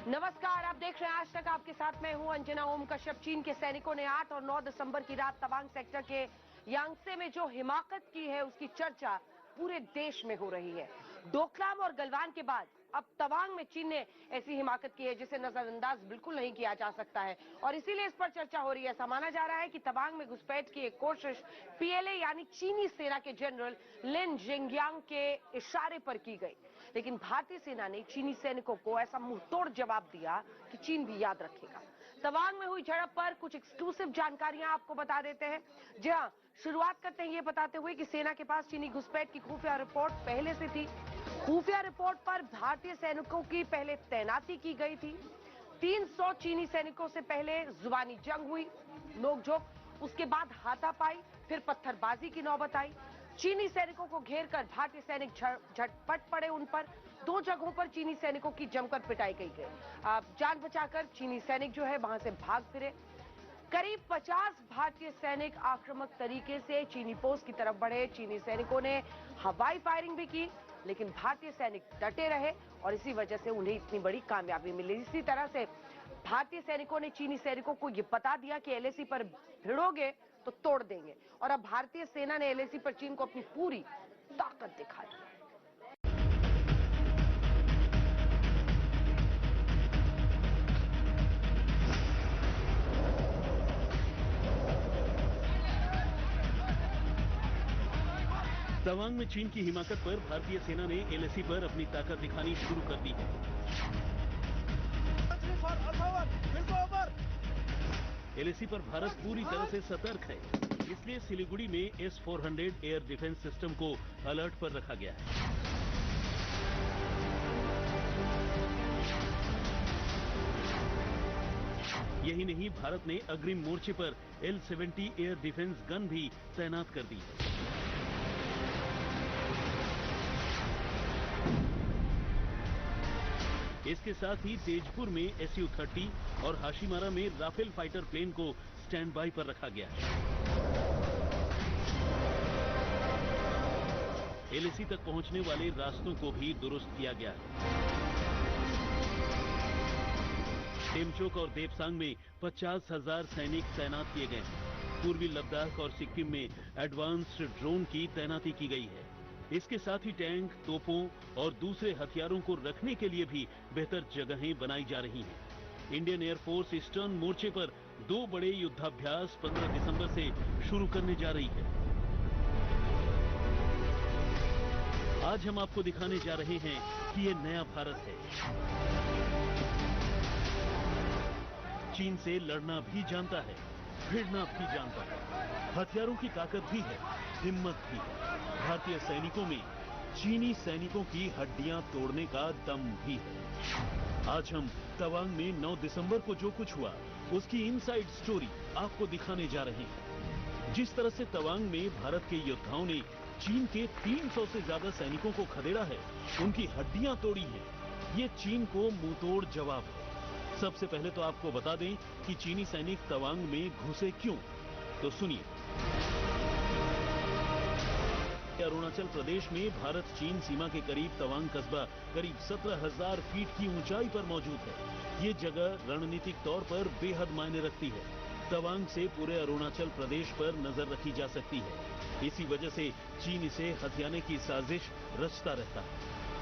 नमस्कार, आप देख रहे हैं आज तक। आपके साथ मैं हूं अंजना ओम कश्यप। चीन के सैनिकों ने 8 और 9 दिसंबर की रात तवांग सेक्टर के यांगसे में जो हिमाकत की है, उसकी चर्चा पूरे देश में हो रही है। डोकलाम और गलवान के बाद अब तवांग में चीन ने ऐसी हिमाकत की है जिसे नजरअंदाज बिल्कुल नहीं किया जा सकता है, और इसीलिए इस पर चर्चा हो रही है। ऐसा माना जा रहा है कि तवांग में घुसपैठ की एक कोशिश पीएलए यानी चीनी सेना के जनरल लिन जिंगयांग के इशारे पर की गई, लेकिन भारतीय सेना ने चीनी सैनिकों को ऐसा मुंहतोड़ जवाब दिया कि चीन भी याद रखेगा। तवांग में हुई झड़प पर कुछ एक्सक्लूसिव जानकारियां आपको बता देते हैं। जी हां, शुरुआत करते हैं ये बताते हुए कि सेना के पास चीनी घुसपैठ की खुफिया रिपोर्ट पहले से थी। खुफिया रिपोर्ट पर भारतीय सैनिकों की पहले तैनाती की गई थी। 300 चीनी सैनिकों से पहले जुबानी जंग हुई, नोकझोंक, उसके बाद हाथापाई, फिर पत्थरबाजी की नौबत आई। चीनी सैनिकों को घेरकर भारतीय सैनिक झटपट पड़े उन पर। 2 जगहों पर चीनी सैनिकों की जमकर पिटाई की गई। जान बचाकर चीनी सैनिक जो है वहां से भाग फिरे। करीब 50 भारतीय सैनिक आक्रामक तरीके से चीनी पोस्ट की तरफ बढ़े। चीनी सैनिकों ने हवाई फायरिंग भी की, लेकिन भारतीय सैनिक डटे रहे और इसी वजह से उन्हें इतनी बड़ी कामयाबी मिली। इसी तरह से भारतीय सैनिकों ने चीनी सैनिकों को यह बता दिया कि एलएसी पर भिड़ोगे तो तोड़ देंगे, और अब भारतीय सेना ने एलएसी पर चीन को अपनी पूरी ताकत दिखाई। तवांग में चीन की हिमाकत पर भारतीय सेना ने एलएसी पर अपनी ताकत दिखानी शुरू कर दी है। एलएसी पर भारत पूरी तरह से सतर्क है, इसलिए सिलीगुड़ी में S-400 एयर डिफेंस सिस्टम को अलर्ट पर रखा गया है। यही नहीं, भारत ने अग्रिम मोर्चे पर L-70 एयर डिफेंस गन भी तैनात कर दी है। इसके साथ ही तेजपुर में Su-30 और हाशीमारा में राफेल फाइटर प्लेन को स्टैंड बाई पर रखा गया है। एलएसी तक पहुंचने वाले रास्तों को भी दुरुस्त किया गया है। टेमचोक और देपसांग में 50,000 सैनिक तैनात किए गए हैं। पूर्वी लद्दाख और सिक्किम में एडवांस्ड ड्रोन की तैनाती की गई है। इसके साथ ही टैंक, तोपों और दूसरे हथियारों को रखने के लिए भी बेहतर जगहें बनाई जा रही हैं। इंडियन एयरफोर्स ईस्टर्न मोर्चे पर 2 बड़े युद्धाभ्यास 15 दिसंबर से शुरू करने जा रही है। आज हम आपको दिखाने जा रहे हैं कि ये नया भारत है। चीन से लड़ना भी जानता है, भिड़ना भी जानता है, हथियारों की ताकत भी है, हिम्मत भी है। भारतीय सैनिकों में चीनी सैनिकों की हड्डियां तोड़ने का दम भी है। आज हम तवांग में 9 दिसंबर को जो कुछ हुआ, उसकी इनसाइड स्टोरी आपको दिखाने जा रहे हैं। जिस तरह से तवांग में भारत के योद्धाओं ने चीन के 300 से ज्यादा सैनिकों को खदेड़ा है, उनकी हड्डियां तोड़ी हैं, ये चीन को मुंहतोड़ जवाब है। सबसे पहले तो आपको बता दें कि चीनी सैनिक तवांग में घुसे क्यों, तो सुनिए। अरुणाचल प्रदेश में भारत चीन सीमा के करीब तवांग कस्बा करीब 17,000 फीट की ऊंचाई पर मौजूद है। ये जगह रणनीतिक तौर पर बेहद मायने रखती है। तवांग से पूरे अरुणाचल प्रदेश पर नजर रखी जा सकती है। इसी वजह से चीन इसे हथियाने की साजिश रचता रहता है।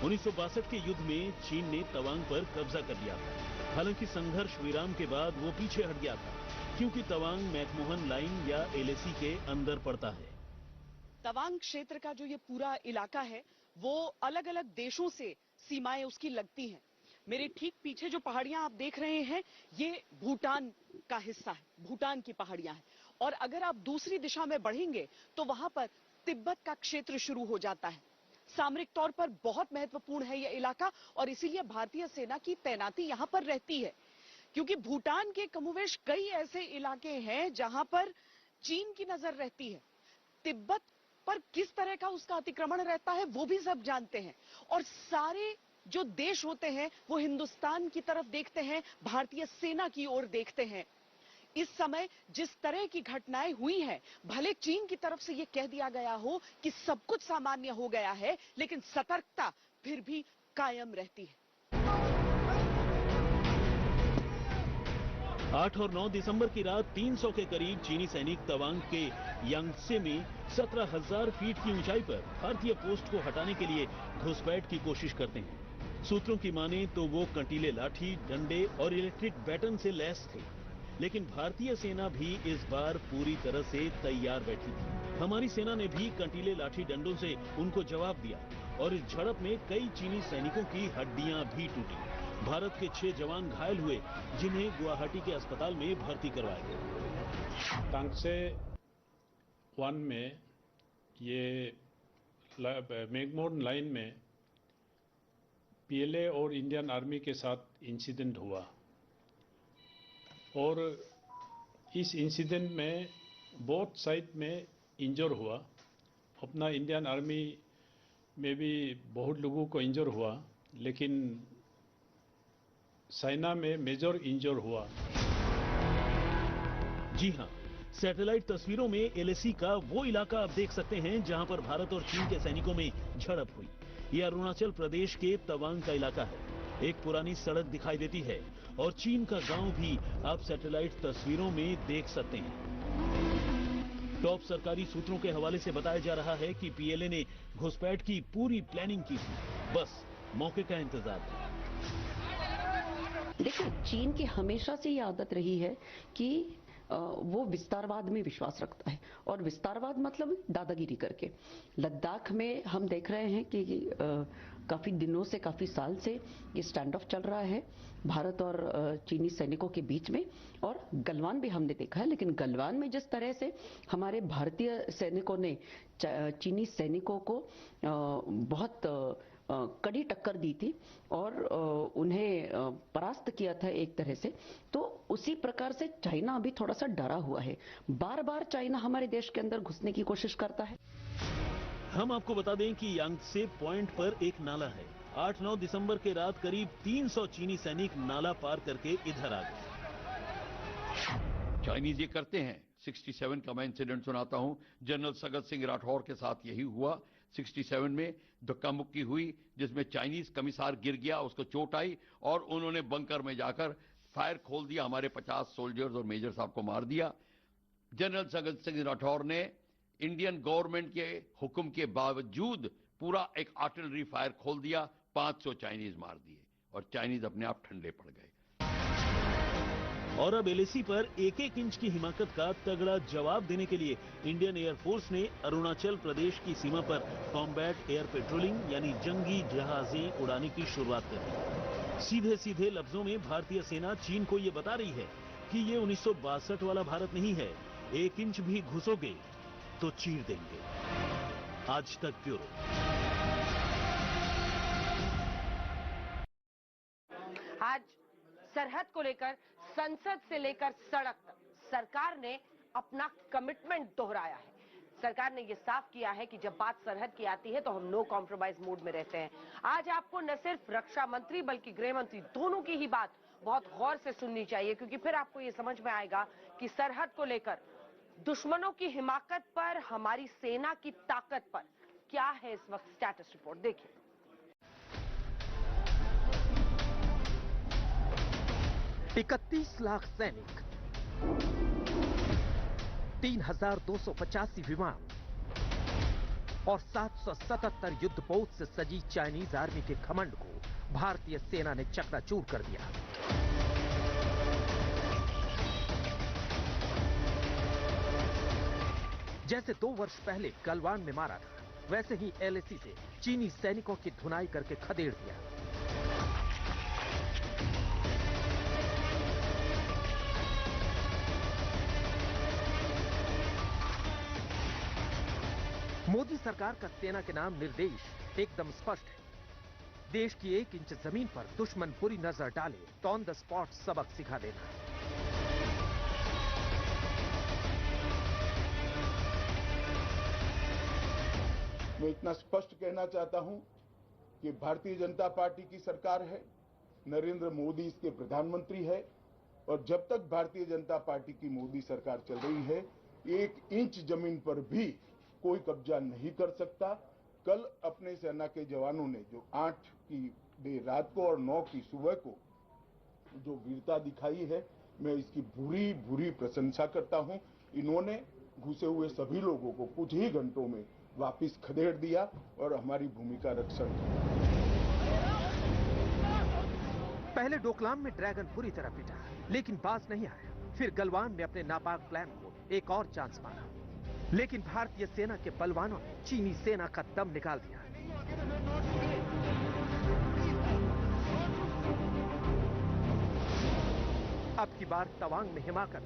1962 के युद्ध में चीन ने तवांग पर कब्जा कर लिया था। हालांकि संघर्ष विराम के बाद वो पीछे हट गया था, क्योंकि तवांग मैकमोहन लाइन या एलएसी के अंदर पड़ता है। तवांग क्षेत्र का जो ये पूरा इलाका है, वो अलग अलग देशों से सीमाएं उसकी लगती हैं। मेरे ठीक पीछे जो पहाड़ियां आप देख रहे हैं, ये भूटान का हिस्सा है, भूटान की पहाड़ियां हैं। और अगर आप दूसरी दिशा में बढ़ेंगे तो वहां पर तिब्बत का क्षेत्र शुरू हो जाता है। सामरिक तौर पर बहुत महत्वपूर्ण है यह इलाका, और इसीलिए भारतीय सेना की तैनाती यहां पर रहती है, क्योंकि भूटान के कमोवेश कई ऐसे इलाके हैं जहां पर चीन की नजर रहती है। तिब्बत पर किस तरह का उसका अतिक्रमण रहता है वो भी सब जानते हैं, और सारे जो देश होते हैं वो हिंदुस्तान की तरफ देखते हैं, भारतीय सेना की ओर देखते हैं। इस समय जिस तरह की घटनाएं हुई हैं, भले चीन की तरफ से यह कह दिया गया हो कि सब कुछ सामान्य हो गया है, लेकिन सतर्कता फिर भी कायम रहती है। 8 और 9 दिसंबर की रात 300 के करीब चीनी सैनिक तवांग के यांगत्से में 17,000 फीट की ऊंचाई पर भारतीय पोस्ट को हटाने के लिए घुसपैठ की कोशिश करते हैं। सूत्रों की माने तो वो कंटीले लाठी, डंडे और इलेक्ट्रिक बैटन से लैस थे, लेकिन भारतीय सेना भी इस बार पूरी तरह से तैयार बैठी थी। हमारी सेना ने भी कंटीले लाठी डंडों से उनको जवाब दिया और इस झड़प में कई चीनी सैनिकों की हड्डियां भी टूटी। भारत के 6 जवान घायल हुए, जिन्हें गुवाहाटी के अस्पताल में भर्ती करवाया गया। तांगसे 1 में ये मैकमोहन लाइन में पीएलए और इंडियन आर्मी के साथ इंसिडेंट हुआ और इस इंसिडेंट में बोथ साइड में इंजर हुआ। अपना इंडियन आर्मी में भी बहुत लोगों को इंजर हुआ, लेकिन सेना में मेजर इंजर हुआ। जी हां, सैटेलाइट तस्वीरों में एलएसी का वो इलाका आप देख सकते हैं जहां पर भारत और चीन के सैनिकों में झड़प हुई। यह अरुणाचल प्रदेश के तवांग का इलाका है। एक पुरानी सड़क दिखाई देती है और चीन का गांव भी आप सैटेलाइट तस्वीरों में देख सकते हैं। टॉप सरकारी सूत्रों के हवाले से बताया जा रहा है कि पीएलए ने घुसपैठ की पूरी प्लानिंग की थी, बस मौके का इंतजार था। देखिए, चीन की हमेशा से ये आदत रही है कि वो विस्तारवाद में विश्वास रखता है, और विस्तारवाद मतलब दादागिरी करके। लद्दाख में हम देख रहे हैं कि काफी दिनों से, काफी साल से ये स्टैंड ऑफ चल रहा है भारत और चीनी सैनिकों के बीच में, और गलवान भी हमने देखा है। लेकिन गलवान में जिस तरह से हमारे भारतीय सैनिकों ने चीनी सैनिकों को बहुत कड़ी टक्कर दी थी और उन्हें परास्त किया था एक तरह से, तो उसी प्रकार से चाइना अभी थोड़ा सा डरा हुआ है। बार बार चाइना हमारे देश के अंदर घुसने की कोशिश करता है। हम आपको बता दें कि यांगत्से पॉइंट पर एक नाला है। 8-9 दिसंबर के रात करीब 300 चीनी सैनिक नाला पार करके इधर आ गए। चाइनीज ये करते हैं। 67 का मैं इंसिडेंट सुनाता हूं। जनरल सगत सिंह राठौर के साथ यही हुआ। 67 में धक्का मुक्की हुई, जिसमें चाइनीज कमिश्नर गिर गया, उसको चोट आई और उन्होंने बंकर में जाकर फायर खोल दिया। हमारे 50 सोल्जर्स और मेजर साहब को मार दिया। जनरल सगत सिंह राठौर ने इंडियन गवर्नमेंट के हुक्म के बावजूद पूरा एक आर्टिलरी फायर खोल दिया। 500 चाइनीज मार दिए और चाइनीज अपने आप ठंडे पड़ गए। और अब एलएसी पर एक-एक इंच की हिमाकत का तगड़ा जवाब देने के लिए इंडियन एयरफोर्स ने अरुणाचल प्रदेश की सीमा पर कॉम्बैट एयर पेट्रोलिंग यानी जंगी जहाजें उड़ाने की शुरुआत कर दी। सीधे सीधे लफ्जों में भारतीय सेना चीन को ये बता रही है कि ये 1962 वाला भारत नहीं है। 1 इंच भी घुसोगे तो चीर देंगे। आज तक ब्यूरो। आज सरहद को लेकर संसद से लेकर सड़क तक सरकार ने अपना कमिटमेंट दोहराया है। सरकार ने यह साफ किया है कि जब बात सरहद की आती है तो हम नो कॉम्प्रोमाइज मूड में रहते हैं। आज आपको न सिर्फ रक्षा मंत्री बल्कि गृह मंत्री दोनों की ही बात बहुत गौर से सुननी चाहिए, क्योंकि फिर आपको ये समझ में आएगा कि सरहद को लेकर दुश्मनों की हिमाकत पर, हमारी सेना की ताकत पर क्या है इस वक्त स्टेटस रिपोर्ट देखिए। 31 लाख सैनिक, 3,285 विमान और 777 युद्धपोत से सजी चाइनीज आर्मी के घमंड को भारतीय सेना ने चकनाचूर कर दिया। जैसे 2 वर्ष पहले गलवान में मारा था, वैसे ही एलएसी से चीनी सैनिकों की धुनाई करके खदेड़ दिया। मोदी सरकार का सेना के नाम निर्देश एकदम स्पष्ट है। देश की 1 इंच जमीन पर दुश्मन बुरी नजर डाले तो ऑन द स्पॉट सबक सिखा देना। मैं इतना स्पष्ट कहना चाहता हूं कि भारतीय जनता पार्टी की सरकार है, नरेंद्र मोदी इसके प्रधानमंत्री है, और जब तक भारतीय जनता पार्टी की मोदी सरकार चल रही है, 1 इंच जमीन पर भी कोई कब्जा नहीं कर सकता। कल अपने सेना के जवानों ने जो 8 की देर रात को और 9 की सुबह को जो वीरता दिखाई है, मैं इसकी भूरी भूरी प्रशंसा करता हूं। इन्होंने घुसे हुए सभी लोगों को कुछ ही घंटों में वापस खदेड़ दिया और हमारी भूमि का रक्षण किया। पहले डोकलाम में ड्रैगन पूरी तरह पिटा, लेकिन बाज नहीं आया। फिर गलवान में अपने नापाक प्लान को एक और चांस मारा, लेकिन भारतीय सेना के बलवानों ने चीनी सेना का दम निकाल दिया। अब की बार तवांग में हिमाकत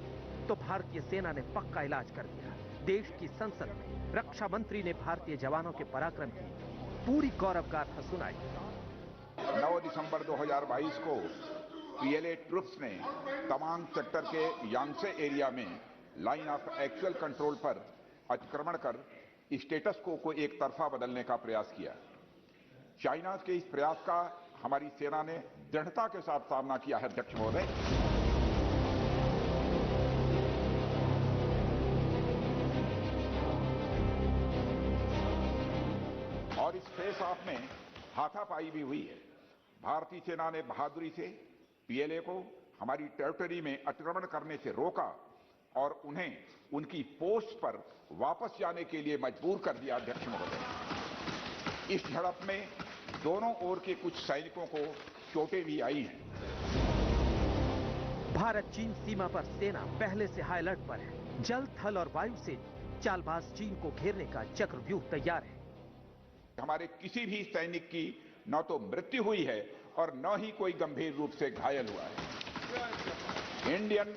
तो भारतीय सेना ने पक्का इलाज कर दिया। देश की संसद में रक्षा मंत्री ने भारतीय जवानों के पराक्रम की पूरी गौरव गाथा सुनाई। 9 दिसंबर 2022 को पीएलए ट्रुप्स ने तवांग सेक्टर के यांगसे एरिया में लाइन ऑफ एक्चुअल कंट्रोल पर अतिक्रमण कर स्टेटस को एक तरफा बदलने का प्रयास किया। चाइना के इस प्रयास का हमारी सेना ने दृढ़ता के साथ सामना किया है, अध्यक्ष महोदय। और इस फेस ऑफ में हाथापाई भी हुई है। भारतीय सेना ने बहादुरी से पीएलए को हमारी टेरिटरी में अतिक्रमण करने से रोका और उन्हें उनकी पोस्ट पर वापस जाने के लिए मजबूर कर दिया, अध्यक्ष महोदय। इस झड़प में दोनों ओर के कुछ सैनिकों को चोटें भी आई हैं। भारत चीन सीमा पर सेना पहले से हाई अलर्ट पर है। जल, थल और वायु से चालबाज चीन को घेरने का चक्रव्यूह तैयार है। हमारे किसी भी सैनिक की न तो मृत्यु हुई है और न ही कोई गंभीर रूप से घायल हुआ है। इंडियन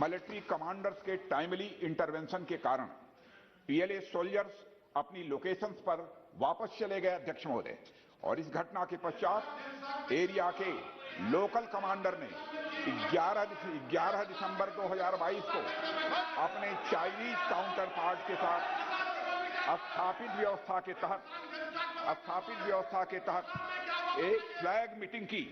मिलिट्री कमांडर्स के टाइमली इंटरवेंशन के कारण पीएलए सोल्जर्स अपनी लोकेशंस पर वापस चले गए, अध्यक्ष महोदय। और इस घटना के पश्चात एरिया के लोकल कमांडर ने 11 दिसंबर 2022 को अपने चाइनीज काउंटर पार्ट के साथ स्थापित व्यवस्था के तहत एक फ्लैग मीटिंग की।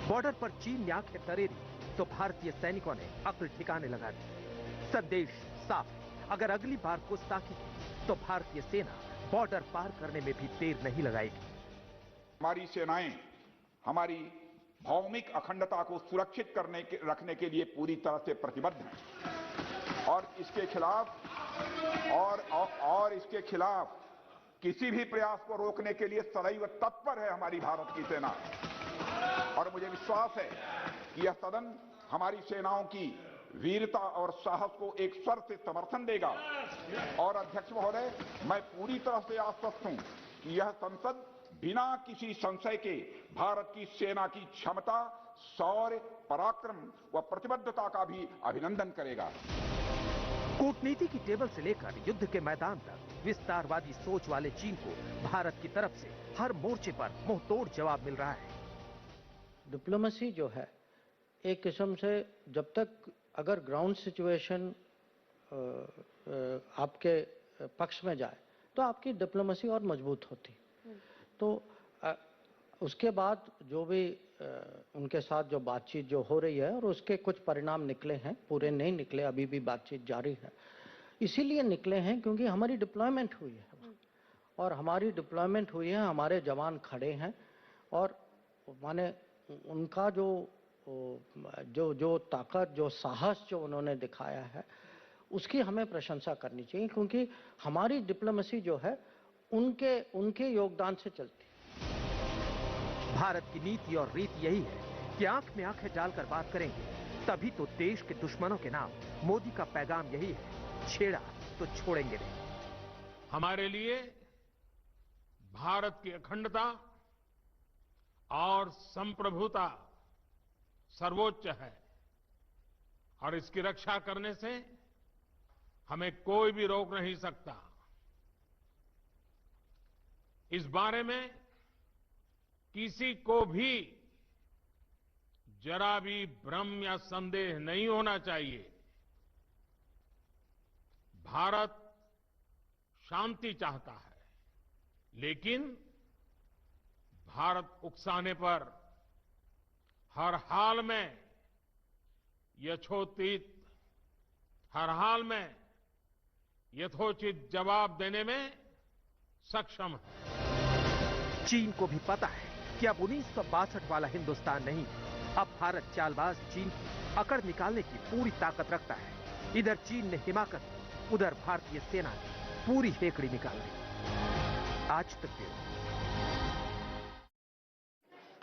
बॉर्डर पर चीन ने आंखें तरेरी तो भारतीय सैनिकों ने अक्ल ठिकाने लगा दी। संदेश साफ, अगर अगली बार गुस्ताखी की तो भारतीय सेना बॉर्डर पार करने में भी देर नहीं लगाएगी। हमारी सेनाएं हमारी भौमिक अखंडता को सुरक्षित रखने के लिए पूरी तरह से प्रतिबद्ध हैं और इसके खिलाफ किसी भी प्रयास को रोकने के लिए सदैव तत्पर है हमारी भारत की सेना। और मुझे विश्वास है कि यह सदन हमारी सेनाओं की वीरता और साहस को एक स्वर से समर्थन देगा। और अध्यक्ष महोदय, मैं पूरी तरह से आश्वस्त हूं कि यह संसद बिना किसी संशय के भारत की सेना की क्षमता, शौर्य, पराक्रम व प्रतिबद्धता का भी अभिनंदन करेगा। कूटनीति की टेबल से लेकर युद्ध के मैदान तक विस्तारवादी सोच वाले चीन को भारत की तरफ से हर मोर्चे पर मुंहतोड़ जवाब मिल रहा है। डिप्लोमेसी जो है एक किस्म से जब तक अगर ग्राउंड सिचुएशन आपके पक्ष में जाए तो आपकी डिप्लोमेसी और मजबूत होती। तो उसके बाद जो भी उनके साथ जो बातचीत जो हो रही है और उसके कुछ परिणाम निकले हैं, पूरे नहीं निकले, अभी भी बातचीत जारी है। इसीलिए निकले हैं क्योंकि हमारी डिप्लॉयमेंट हुई है और हमारी डिप्लॉयमेंट हुई है, हमारे जवान खड़े हैं और माने उनका जो ताकत, जो साहस जो उन्होंने दिखाया है उसकी हमें प्रशंसा करनी चाहिए क्योंकि हमारी डिप्लोमेसी जो है उनके योगदान से चलती है। भारत की नीति और रीति यही है कि आंख में आंखें डालकर बात करेंगे, तभी तो देश के दुश्मनों के नाम मोदी का पैगाम यही है, छेड़ा तो छोड़ेंगे नहीं। हमारे लिए भारत की अखंडता और संप्रभुता सर्वोच्च है और इसकी रक्षा करने से हमें कोई भी रोक नहीं सकता। इस बारे में किसी को भी जरा भी भ्रम या संदेह नहीं होना चाहिए। भारत शांति चाहता है, लेकिन भारत उकसाने पर हर हाल में यथोचित जवाब देने में सक्षम है। चीन को भी पता है कि अब 1962 वाला हिंदुस्तान नहीं, अब भारत चालबाज चीन की अकड़ निकालने की पूरी ताकत रखता है। इधर चीन ने हिमाकत, उधर भारतीय सेना ने पूरी हेकड़ी निकाल दी। आज तक ब्यूरो।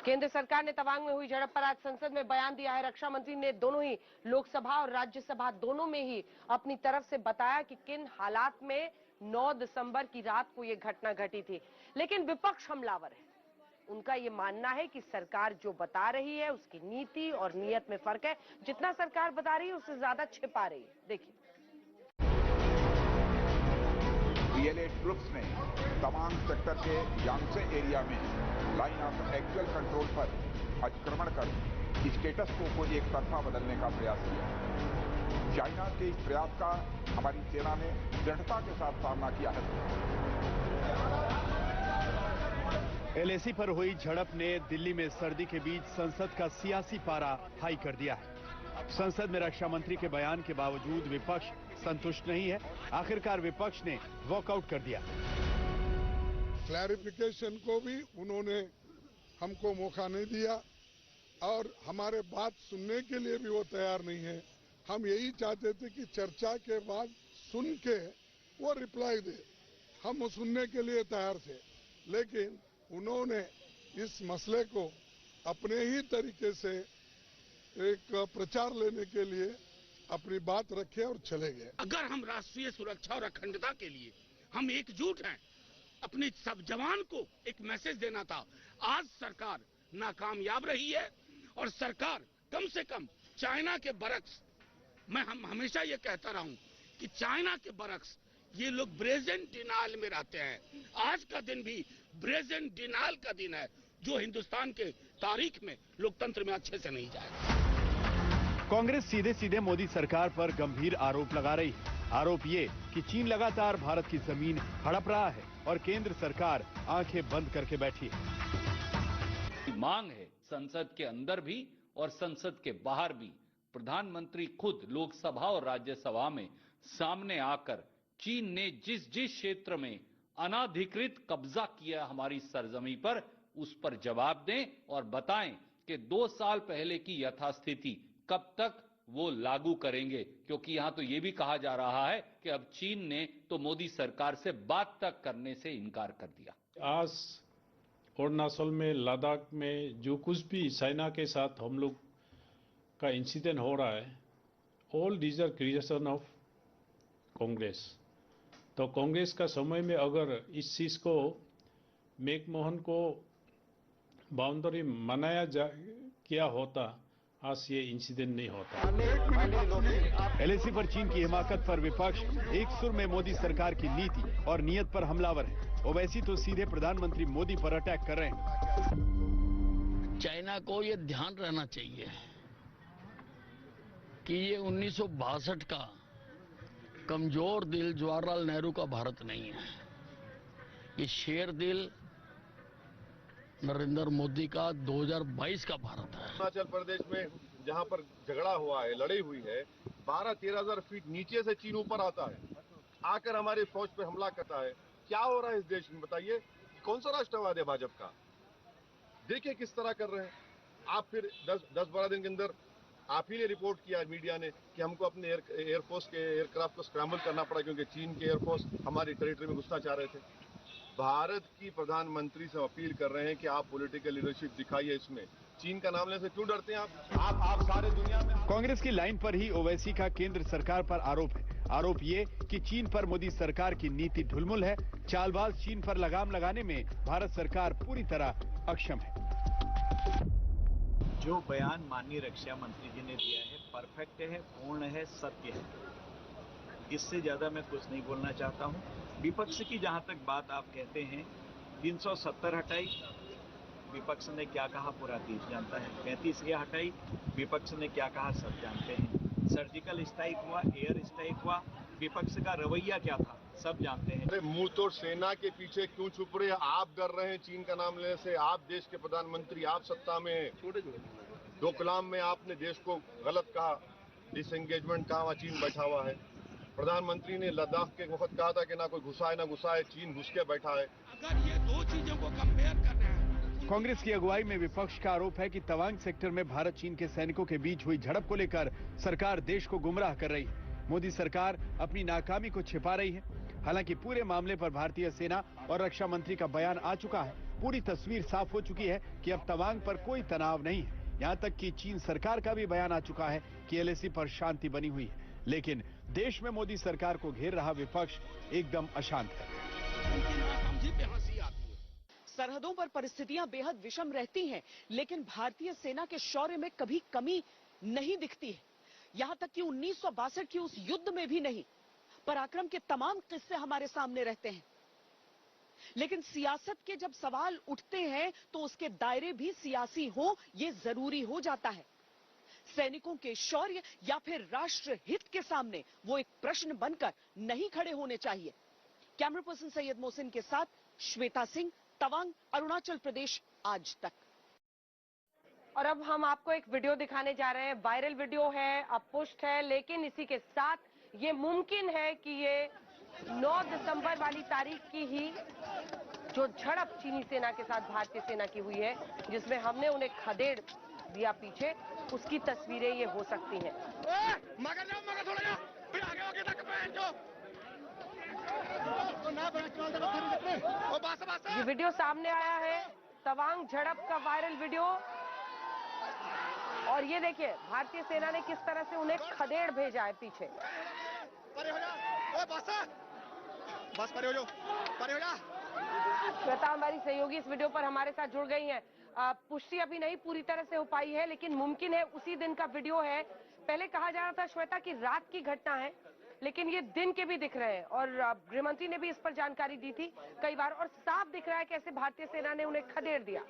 केंद्र सरकार ने तवांग में हुई झड़प पर आज संसद में बयान दिया है। रक्षा मंत्री ने दोनों ही लोकसभा और राज्यसभा दोनों में ही अपनी तरफ से बताया कि किन हालात में 9 दिसंबर की रात को यह घटना घटी थी। लेकिन विपक्ष हमलावर है। उनका ये मानना है कि सरकार जो बता रही है उसकी नीति और नीयत में फर्क है। जितना सरकार बता रही है उससे ज्यादा छिपा रही है। देखिए, पीएलए ट्रुप्स ने तवांग सेक्टर के यांगसे एरिया में लाइन ऑफ एक्चुअल कंट्रोल पर अतिक्रमण कर स्टेटस को एक तरफा बदलने का प्रयास किया। चाइना के इस प्रयास का हमारी सेना ने दृढ़ता के साथ सामना किया है। एलएसी पर हुई झड़प ने दिल्ली में सर्दी के बीच संसद का सियासी पारा हाई कर दिया है। संसद में रक्षा मंत्री के बयान के बावजूद विपक्ष संतुष्ट नहीं है। आखिरकार विपक्ष ने वॉकआउट कर दिया। क्लैरिफिकेशन को भी उन्होंने हमको मौका नहीं दिया और हमारे बात सुनने के लिए भी वो तैयार नहीं है। हम यही चाहते थे कि चर्चा के बाद सुन के वो रिप्लाई दे, हम सुनने के लिए तैयार थे। लेकिन उन्होंने इस मसले को अपने ही तरीके से एक प्रचार लेने के लिए अपनी बात रखे और चले गए। अगर हम राष्ट्रीय सुरक्षा और अखंडता के लिए हम एकजुट हैं, अपने सब जवान को एक मैसेज देना था। आज सरकार नाकामयाब रही है और सरकार कम से कम चाइना के बरक्स, मैं हमेशा ये कहता रहा हूं कि चाइना के बरक्स ये लोग ब्रेजन डिनाइल में रहते हैं। आज का दिन भी ब्रेजन डिनाइल का दिन है, जो हिंदुस्तान के तारीख में लोकतंत्र में अच्छे से नहीं जाएगा। कांग्रेस सीधे सीधे मोदी सरकार पर गंभीर आरोप लगा रही है। आरोप ये कि चीन लगातार भारत की जमीन हड़प रहा है और केंद्र सरकार आंखें बंद करके बैठी है। मांग है संसद के अंदर भी और संसद के बाहर भी प्रधानमंत्री खुद लोकसभा और राज्यसभा में सामने आकर चीन ने जिस जिस क्षेत्र में अनाधिकृत कब्जा किया हमारी सरजमी पर, उस पर जवाब दें और बताएं कि 2 साल पहले की यथास्थिति कब तक वो लागू करेंगे। क्योंकि यहां तो ये भी कहा जा रहा है कि अब चीन ने तो मोदी सरकार से बात तक करने से इनकार कर दिया। आज अरुणाचल में, लद्दाख में जो कुछ भी चाइना के साथ हम लोग का इंसिडेंट हो रहा है, all these are creation of Congress. तो कांग्रेस का समय में अगर इस चीज को मैकमोहन को बाउंड्री मनाया किया होता, आज ये इंसिडेंट नहीं होता। एलएसी पर चीन की हिमाकत पर विपक्ष एक सुर में मोदी सरकार की नीति और नीयत पर हमलावर है। ओवैसी तो सीधे प्रधानमंत्री मोदी पर अटैक कर रहे हैं। चाइना को ये ध्यान रहना चाहिए कि ये 1962 का कमजोर दिल जवाहरलाल नेहरू का भारत नहीं है। ये शेर दिल नरेंद्र मोदी का 2022 का भारत है। अरुणाचल प्रदेश में जहां पर झगड़ा हुआ है, लड़ाई हुई है, 12-13 हजार फीट नीचे से चीन ऊपर आता है, आकर हमारी फौज पे हमला करता है। क्या हो रहा है इस देश में बताइए? कौन सा राष्ट्रवाद है भाजपा का? देखिए किस तरह कर रहे हैं आप। फिर 10-12 दिन के अंदर आप ही ने रिपोर्ट किया मीडिया ने कि हमको अपने एयरफोर्स के एयरक्राफ्ट को स्क्रैम्बल करना पड़ा क्योंकि चीन के एयरफोर्स हमारी टेरिटरी में घुसना चाह रहे थे। भारत की प्रधानमंत्री से अपील कर रहे हैं कि आप पॉलिटिकल लीडरशिप दिखाइए। इसमें चीन का नाम लेने से क्यों डरते हैं आप सारे दुनिया में। कांग्रेस की लाइन पर ही ओवैसी का केंद्र सरकार पर आरोप है। आरोप ये कि चीन पर मोदी सरकार की नीति ढुलमुल है। चालबाज चीन पर लगाम लगाने में भारत सरकार पूरी तरह अक्षम है। जो बयान माननीय रक्षा मंत्री जी ने दिया है परफेक्ट है, पूर्ण है, सत्य है। इससे ज्यादा मैं कुछ नहीं बोलना चाहता हूं। विपक्ष की जहां तक बात आप कहते हैं, 370 हटाई, विपक्ष ने क्या कहा पूरा देश जानता है। 35 ये हटाई, विपक्ष ने क्या कहा सब जानते हैं। सर्जिकल स्ट्राइक हुआ, एयर स्ट्राइक हुआ, विपक्ष का रवैया क्या था सब जानते हैं। अरे मुंह तो सेना के पीछे क्यों छुप रहे हैं? आप डर रहे हैं चीन का नाम लेने से। आप देश के प्रधानमंत्री, आप सत्ता में हैं। डोकलाम में आपने देश को गलत कहा, डिसएंगेजमेंट कहा, वहाँ चीन बैठा हुआ है। प्रधानमंत्री ने लद्दाख के वक्त कहा था कि ना कोई घुसा है ना घुसा है, चीन घुस के बैठा है। अगर ये दो चीजों को कंपेयर कर रहे हैं, कांग्रेस की अगुवाई में विपक्ष का आरोप है कि तवांग सेक्टर में भारत चीन के सैनिकों के बीच हुई झड़प को लेकर सरकार देश को गुमराह कर रही है। मोदी सरकार अपनी नाकामी को छिपा रही है। हालांकि पूरे मामले पर भारतीय सेना और रक्षा मंत्री का बयान आ चुका है। पूरी तस्वीर साफ हो चुकी है कि अब तवांग पर कोई तनाव नहीं है। यहाँ तक कि चीन सरकार का भी बयान आ चुका है कि LAC पर शांति बनी हुई है। लेकिन देश में मोदी सरकार को घेर रहा विपक्ष एकदम अशांत है। सरहदों पर परिस्थितियां बेहद विषम रहती हैं, लेकिन भारतीय सेना के शौर्य में कभी कमी नहीं दिखती है। यहां तक कि 1962 के उस युद्ध में भी नहीं। पराक्रम के तमाम किस्से हमारे सामने रहते हैं, लेकिन सियासत के जब सवाल उठते हैं तो उसके दायरे भी सियासी हो, ये जरूरी हो जाता है। सैनिकों के शौर्य या फिर राष्ट्र हित के सामने वो एक प्रश्न बनकर नहीं खड़े होने चाहिए। कैमरा पर्सन सैयद मोहसिन के साथ श्वेता सिंह, तवांग, अरुणाचल प्रदेश आज तक। और अब हम आपको एक वीडियो दिखाने जा रहे हैं। वायरल वीडियो है, अब पुष्ट है, लेकिन इसी के साथ ये मुमकिन है कि ये 9 दिसंबर वाली तारीख की ही जो झड़प चीनी सेना के साथ भारतीय सेना की हुई है, जिसमें हमने उन्हें खदेड़ दिया पीछे, उसकी तस्वीरें ये हो सकती हैं। ये वीडियो सामने आया है, तवांग झड़प का वायरल वीडियो। और ये देखिए भारतीय सेना ने किस तरह से उन्हें खदेड़ भेजा है पीछे। श्वेता हमारी सहयोगी इस वीडियो पर हमारे साथ जुड़ गई हैं। पुष्टि अभी नहीं पूरी तरह से हो पाई है, लेकिन मुमकिन है उसी दिन का वीडियो है। पहले कहा जा रहा था श्वेता की रात की घटना है, लेकिन ये दिन के भी दिख रहे हैं और गृह मंत्री ने भी इस पर जानकारी दी थी कई बार, और साफ दिख रहा है कैसे भारतीय सेना ने उन्हें खदेड़ दिया।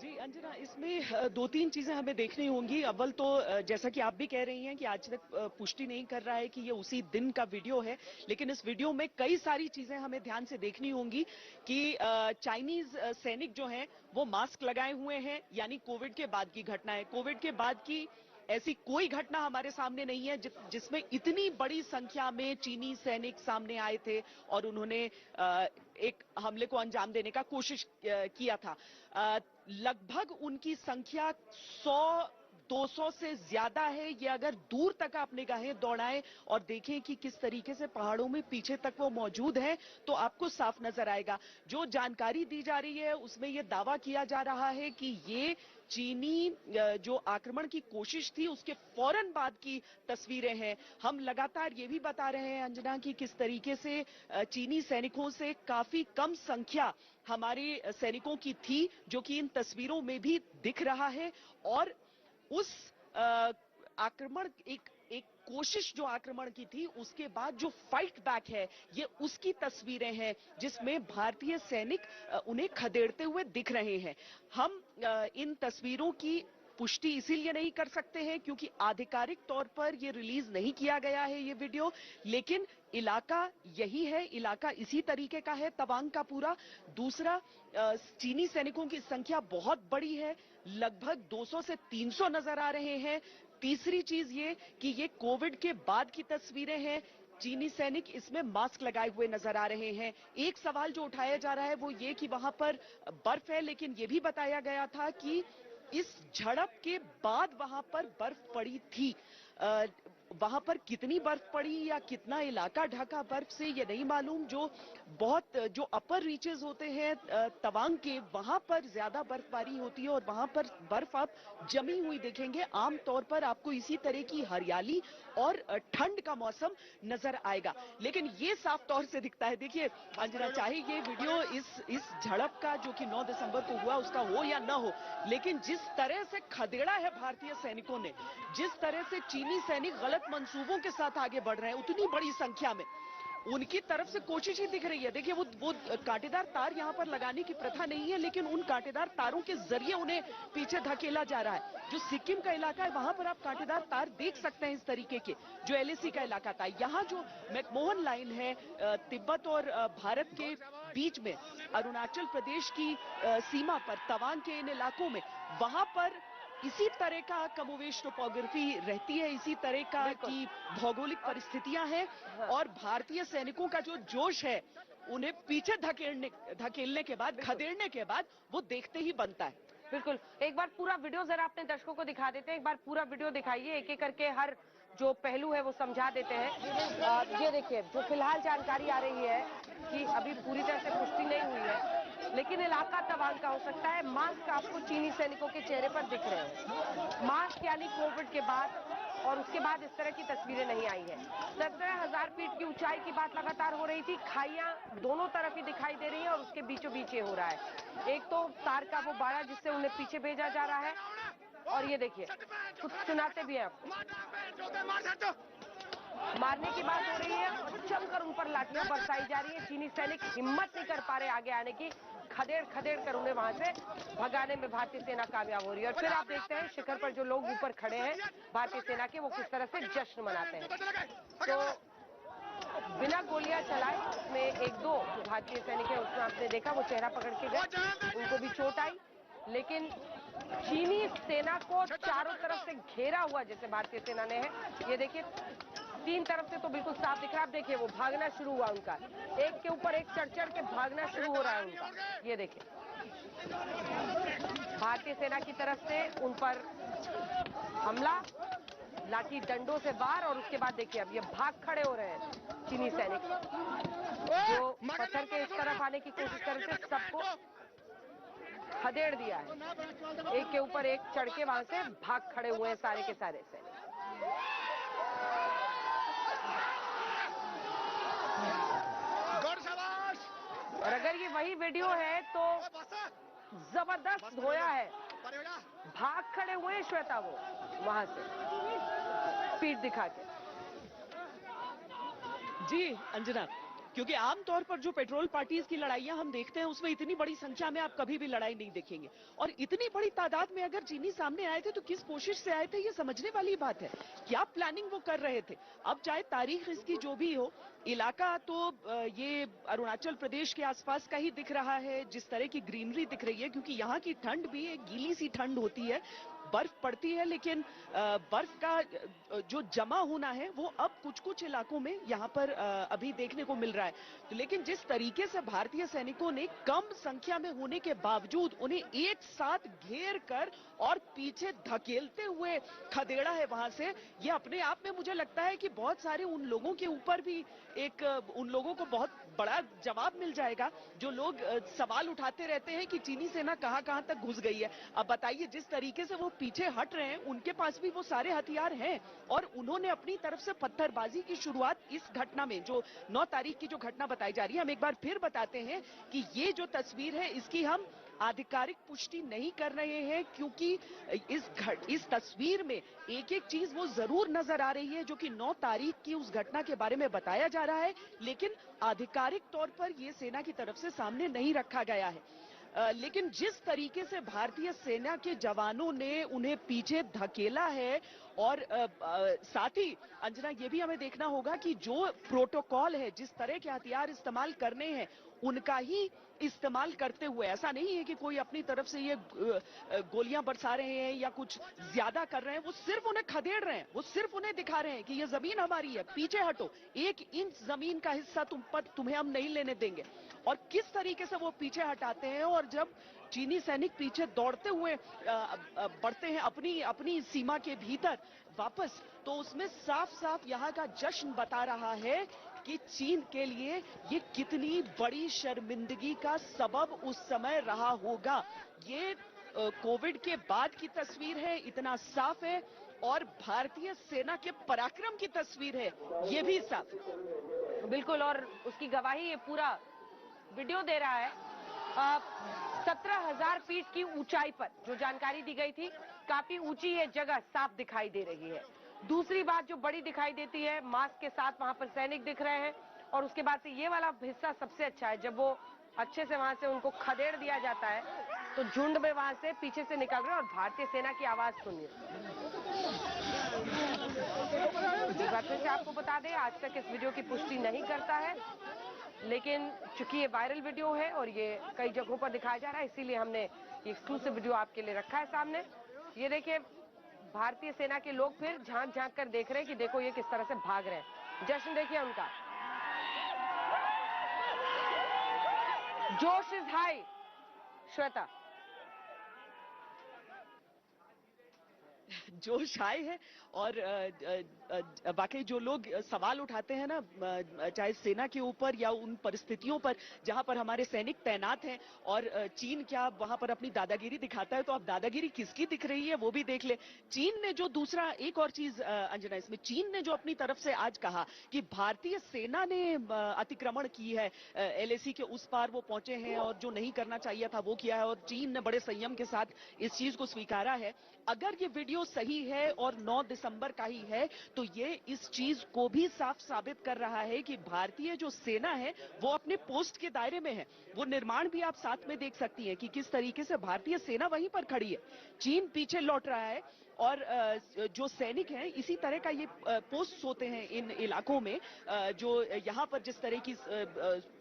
जी अंजना, इसमें 2-3 चीजें हमें देखनी होंगी। अव्वल तो जैसा कि आप भी कह रही हैं कि आज तक पुष्टि नहीं कर रहा है कि ये उसी दिन का वीडियो है, लेकिन इस वीडियो में कई सारी चीजें हमें ध्यान से देखनी होंगी कि चाइनीज सैनिक जो हैं वो मास्क लगाए हुए हैं, यानी कोविड के बाद की घटना है। कोविड के बाद की ऐसी कोई घटना हमारे सामने नहीं है जिसमें इतनी बड़ी संख्या में चीनी सैनिक सामने आए थे और उन्होंने एक हमले को अंजाम देने का कोशिश किया था। लगभग उनकी संख्या 100-200 से ज्यादा है। ये अगर दूर तक आप निगाहें दौड़ाएं और देखें कि किस तरीके से पहाड़ों में पीछे तक वो मौजूद हैं, तो आपको साफ नजर आएगा। जो जानकारी दी जा रही है उसमें ये दावा किया जा रहा है कि ये चीनी जो आक्रमण की कोशिश थी उसके फौरन बाद की तस्वीरें हैं। हम लगातार ये भी बता रहे हैं अंजना कि किस तरीके से चीनी सैनिकों से काफी कम संख्या हमारे सैनिकों की थी, जो कि इन तस्वीरों में भी दिख रहा है। और उस आक्रमण एक कोशिश जो आक्रमण की थी उसके बाद जो फाइट बैक है, ये उसकी तस्वीरें हैं जिसमें भारतीय सैनिक उन्हें खदेड़ते हुए दिख रहे हैं। हम इन तस्वीरों की पुष्टि इसीलिए नहीं कर सकते हैं क्योंकि आधिकारिक तौर पर ये रिलीज नहीं किया गया है ये वीडियो, लेकिन इलाका यही है, इलाका इसी तरीके का है तवांग का पूरा। दूसरा, चीनी सैनिकों की संख्या बहुत बड़ी है, लगभग 200 से 300 नजर आ रहे हैं। तीसरी चीज ये कि ये कोविड के बाद की तस्वीरें हैं। चीनी सैनिक इसमें मास्क लगाए हुए नजर आ रहे हैं। एक सवाल जो उठाया जा रहा है वो ये कि वहां पर बर्फ है, लेकिन ये भी बताया गया था कि इस झड़प के बाद वहां पर बर्फ पड़ी थी। वहां पर कितनी बर्फ पड़ी या कितना इलाका ढका बर्फ से ये नहीं मालूम। जो अपर रीचेस होते हैं तवांग के, वहां पर ज्यादा बर्फबारी होती है और वहां पर बर्फ आप जमी हुई देखेंगे। आमतौर पर आपको इसी तरह की हरियाली और ठंड का मौसम नजर आएगा, लेकिन ये साफ तौर से दिखता है। देखिए अंजना, चाहे ये वीडियो इस झड़प का जो कि 9 दिसंबर को हुआ उसका हो या ना हो, लेकिन जिस तरह से खदेड़ा है भारतीय सैनिकों ने, जिस तरह से चीनी सैनिक गलत मंसूबों के साथ आगे बढ़ रहे हैं उतनी बड़ी संख्या में, उनकी तरफ से कोशिश ही दिख रही है। देखिए वो कांटेदार तार यहाँ पर लगाने की प्रथा नहीं है, लेकिन उन कांटेदार तारों के जरिए उन्हें पीछे धकेला जा रहा है। जो सिक्किम का इलाका है वहां पर आप कांटेदार तार देख सकते हैं इस तरीके के, जो LAC का इलाका था। यहाँ जो मैकमोहन लाइन है तिब्बत और भारत के बीच में, अरुणाचल प्रदेश की सीमा पर तवांग के इन इलाकों में, वहां पर इसी तरह का कमोवेश टोपोग्राफी रहती है, इसी तरह का की भौगोलिक परिस्थितियां हैं। और भारतीय सैनिकों का जो जोश है उन्हें पीछे धकेलने के बाद, खदेड़ने के बाद वो देखते ही बनता है। बिल्कुल, एक बार पूरा वीडियो जरा अपने दर्शकों को दिखा देते हैं। एक बार पूरा वीडियो दिखाइए, एक एक करके हर जो पहलू है वो समझा देते हैं। ये देखिए, जो फिलहाल जानकारी आ रही है कि अभी पूरी तरह से पुष्टि नहीं हुई है, लेकिन इलाका तबांग का हो सकता है। मास्क आपको चीनी सैनिकों के चेहरे पर दिख रहे हैं। मास्क यानी कोविड के बाद, और उसके बाद इस तरह की तस्वीरें नहीं आई है। 17,000 फीट की ऊंचाई की बात लगातार हो रही थी। खाइयां दोनों तरफ ही दिखाई दे रही हैं और उसके बीचों बीच ये हो रहा है। एक तो तार का वो बाड़ा जिससे उन्हें पीछे भेजा जा रहा है, और ये देखिए कुछ सुनाते भी हैं आपको। मारने की बात हो रही है और जमकर उन पर लाठियां बरसाई जा रही है। चीनी सैनिक हिम्मत नहीं कर पा रहे आगे आने की। खदेड़ कर उन्हें वहां से भगाने में भारतीय सेना कामयाब हो रही है। और फिर आप देखते हैं शिखर पर जो लोग ऊपर खड़े हैं भारतीय सेना के, वो किस तरह से जश्न मनाते हैं। तो बिना गोलियां चलाए उसमें एक दो जो भारतीय सैनिक है उसमें आपने देखा वो चेहरा पकड़ के गए, उनको भी चोट आई। लेकिन चीनी सेना को चारों तरफ से घेरा हुआ जैसे भारतीय सेना ने है। ये देखिए, तीन तरफ से तो बिल्कुल साफ दिख रहा है। आप देखिए, वो भागना शुरू हुआ उनका, एक के ऊपर एक चढ़ के भागना शुरू हो रहा है उनका। ये देखिए, भारतीय सेना की तरफ से उन पर हमला, लाठी डंडों से वार, और उसके बाद देखिए अब ये भाग खड़े हो रहे हैं चीनी सैनिक जो पत्थर के इस तरफ आने की कोशिश कर रहे थे। सबको खदेड़ दिया है, एक के ऊपर एक चढ़ के वहां से भाग खड़े हुए हैं सारे के सारे सैनिक। और अगर ये वही वीडियो है तो जबरदस्त धोया है, भाग खड़े हुए श्वेता वो वहां से स्पीड दिखा के। जी अंजना, क्योंकि आमतौर पर जो पेट्रोल पार्टीज की लड़ाइयां हम देखते हैं उसमें इतनी बड़ी संख्या में आप कभी भी लड़ाई नहीं देखेंगे, और इतनी बड़ी तादाद में अगर चीनी सामने आए थे तो किस कोशिश से आए थे ये समझने वाली बात है। क्या प्लानिंग वो कर रहे थे। अब चाहे तारीख इसकी जो भी हो, इलाका तो ये अरुणाचल प्रदेश के आसपास का ही दिख रहा है। जिस तरह की ग्रीनरी दिख रही है, क्योंकि यहाँ की ठंड भी एक गीली सी ठंड होती है, बर्फ पड़ती है, लेकिन बर्फ का जो जमा होना है वो अब कुछ कुछ इलाकों में यहाँ पर अभी देखने को मिल रहा है। लेकिन जिस तरीके से भारतीय सैनिकों ने कम संख्या में होने के बावजूद उन्हें एक साथ घेर कर और पीछे धकेलते हुए खदेड़ा है वहां से, ये अपने आप में मुझे लगता है कि बहुत सारे उन लोगों के ऊपर भी उन लोगों को बहुत बड़ा जवाब मिल जाएगा जो लोग सवाल उठाते रहते हैं कि चीनी सेना कहां तक घुस गई है। अब बताइए, जिस तरीके से वो पीछे हट रहे हैं उनके पास भी वो सारे हथियार हैं, और उन्होंने अपनी तरफ से पत्थरबाजी की शुरुआत इस घटना में, जो 9 तारीख की जो घटना बताई जा रही है, हम एक बार फिर बताते हैं कि ये जो तस्वीर है इसकी हम आधिकारिक पुष्टि नहीं कर रहे हैं, क्योंकि इस तस्वीर में एक एक चीज वो जरूर नजर आ रही है जो कि 9 तारीख की उस घटना के बारे में बताया जा रहा है, लेकिन आधिकारिक तौर पर ये सेना की तरफ से सामने नहीं रखा गया है। लेकिन जिस तरीके से भारतीय सेना के जवानों ने उन्हें पीछे धकेला है, और साथ ही अंजना ये भी हमें देखना होगा कि जो प्रोटोकॉल है, जिस तरह के हथियार इस्तेमाल करने हैं उनका ही इस्तेमाल करते हुए, ऐसा नहीं है कि कोई अपनी तरफ से ये गोलियां बरसा रहे हैं या कुछ ज्यादा कर रहे हैं, वो सिर्फ उन्हें खदेड़ रहे हैं, वो सिर्फ उन्हें दिखा रहे हैं कि ये जमीन हमारी है, पीछे हटो, 1 इंच जमीन का हिस्सा तुम्हें हम नहीं लेने देंगे। और किस तरीके से वो पीछे हटाते हैं, और जब चीनी सैनिक पीछे दौड़ते हुए बढ़ते हैं अपनी सीमा के भीतर वापस, तो उसमें साफ साफ यहाँ का जश्न बता रहा है कि चीन के लिए ये कितनी बड़ी शर्मिंदगी का सबब उस समय रहा होगा। ये कोविड के बाद की तस्वीर है, इतना साफ है, और भारतीय सेना के पराक्रम की तस्वीर है, ये भी साफ है। बिल्कुल, और उसकी गवाही ये पूरा वीडियो दे रहा है। 17,000 फीट की ऊंचाई पर जो जानकारी दी गई थी, काफी ऊंची ये जगह साफ दिखाई दे रही है। दूसरी बात जो बड़ी दिखाई देती है, मास्क के साथ वहां पर सैनिक दिख रहे हैं, और उसके बाद से ये वाला हिस्सा सबसे अच्छा है, जब वो अच्छे से वहां से उनको खदेड़ दिया जाता है तो झुंड में वहां से पीछे से निकल रहे हैं, और भारतीय सेना की आवाज सुनिए। एक बार फिर से आपको बता दें, आज तक इस वीडियो की पुष्टि नहीं करता है, लेकिन चूंकि ये वायरल वीडियो है और ये कई जगहों पर दिखाया जा रहा है, इसीलिए हमने ये एक्सक्लूसिव वीडियो आपके लिए रखा है सामने। ये देखिए, भारतीय सेना के लोग फिर झांक झांक कर देख रहे हैं कि देखो ये किस तरह से भाग रहे हैं। जश्न देखिए उनका। जोश इज हाई। श्वेता, जोश आए है और बाकी जो लोग सवाल उठाते हैं ना, चाहे सेना के ऊपर या उन परिस्थितियों पर जहां पर हमारे सैनिक तैनात हैं और चीन क्या वहां पर अपनी दादागिरी दिखाता है, तो अब दादागिरी किसकी दिख रही है वो भी देख ले। चीन ने जो दूसरा एक और चीज अंजना, इसमें चीन ने जो अपनी तरफ से आज कहा कि भारतीय सेना ने अतिक्रमण की है, एलएसी के उस पार वो पहुंचे हैं और जो नहीं करना चाहिए था वो किया है, और चीन ने बड़े संयम के साथ इस चीज को स्वीकारा है। अगर ये वीडियो सही है और 9 दिसंबर का ही है तो ये इस चीज को भी साफ साबित कर रहा है कि भारतीय जो सेना है वो अपने पोस्ट के दायरे में है। वो निर्माण भी आप साथ में देख सकती हैं कि किस तरीके से भारतीय सेना वहीं पर खड़ी है, चीन पीछे लौट रहा है और जो सैनिक हैं इसी तरह का ये पोस्ट होते हैं इन इलाकों में, जो यहाँ पर जिस तरह की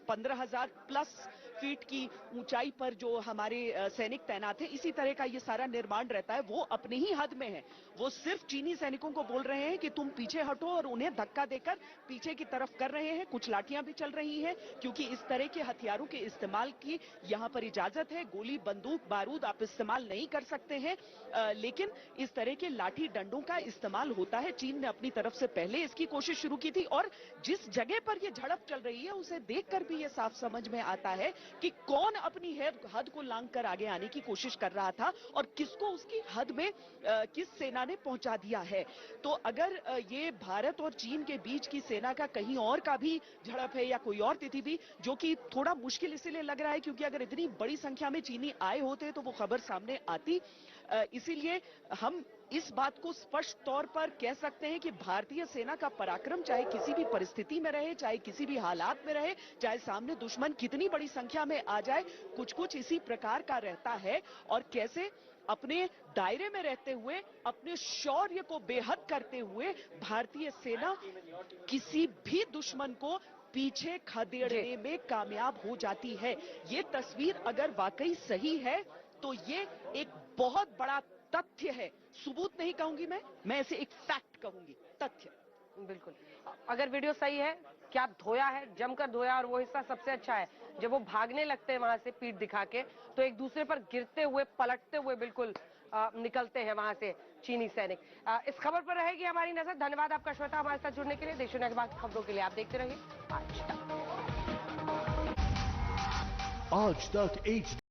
15,000 प्लस फीट की ऊंचाई पर जो हमारे सैनिक तैनात हैं, इसी तरह का ये सारा निर्माण रहता है। वो अपनी ही हद में है, वो सिर्फ चीनी सैनिकों को बोल रहे हैं कि तुम पीछे हटो और उन्हें धक्का देकर पीछे की तरफ कर रहे हैं। कुछ लाठियां भी चल रही हैं क्योंकि इस तरह के हथियारों के इस्तेमाल की यहाँ पर इजाजत है। गोली बंदूक बारूद आप इस्तेमाल नहीं कर सकते हैं, लेकिन इस तरह के लाठी डंडों का इस्तेमाल होता है। चीन ने अपनी तरफ से पहले इसकी कोशिश शुरू की थी और जिस जगह पर ये झड़प चल रही है उसे देखकर भी ये साफ समझ में आता है कि कौन अपनी हद को लांघकर आगे आने की कोशिश कर रहा था और किसको उसकी हद में किस सेना ने पहुंचा दिया है। तो अगर ये भारत और चीन के बीच की सेना का कहीं और का भी झड़प है या कोई और तिथि भी, जो कि थोड़ा मुश्किल इसलिए लग रहा है क्योंकि अगर इतनी बड़ी संख्या में चीनी आए होते तो वो खबर सामने आती। इसीलिए हम इस बात को स्पष्ट तौर पर कह सकते हैं कि भारतीय सेना का पराक्रम चाहे किसी भी परिस्थिति में रहे, चाहे किसी भी हालात में रहे, चाहे सामने दुश्मन कितनी बड़ी संख्या में आ जाए, कुछ कुछ इसी प्रकार का रहता है। और कैसे अपने दायरे में रहते हुए, अपने शौर्य को बेहद करते हुए भारतीय सेना किसी भी दुश्मन को पीछे खदेड़ने में कामयाब हो जाती है। ये तस्वीर अगर वाकई सही है तो ये एक बहुत बड़ा तथ्य है। सबूत नहीं कहूंगी मैं इसे एक फैक्ट कहूंगी, तथ्य। बिल्कुल, अगर वीडियो सही है, क्या धोया है, जमकर धोया। और वो हिस्सा सबसे अच्छा है जब वो भागने लगते हैं वहां से पीठ दिखा के, तो एक दूसरे पर गिरते हुए पलटते हुए बिल्कुल निकलते हैं वहां से चीनी सैनिक। इस खबर पर रहेगी हमारी नजर। धन्यवाद आपका श्वेता, हमारे साथ जुड़ने के लिए। देश दुनिया की बाकी खबरों के लिए आप देखते रहिए आज तक। आज तक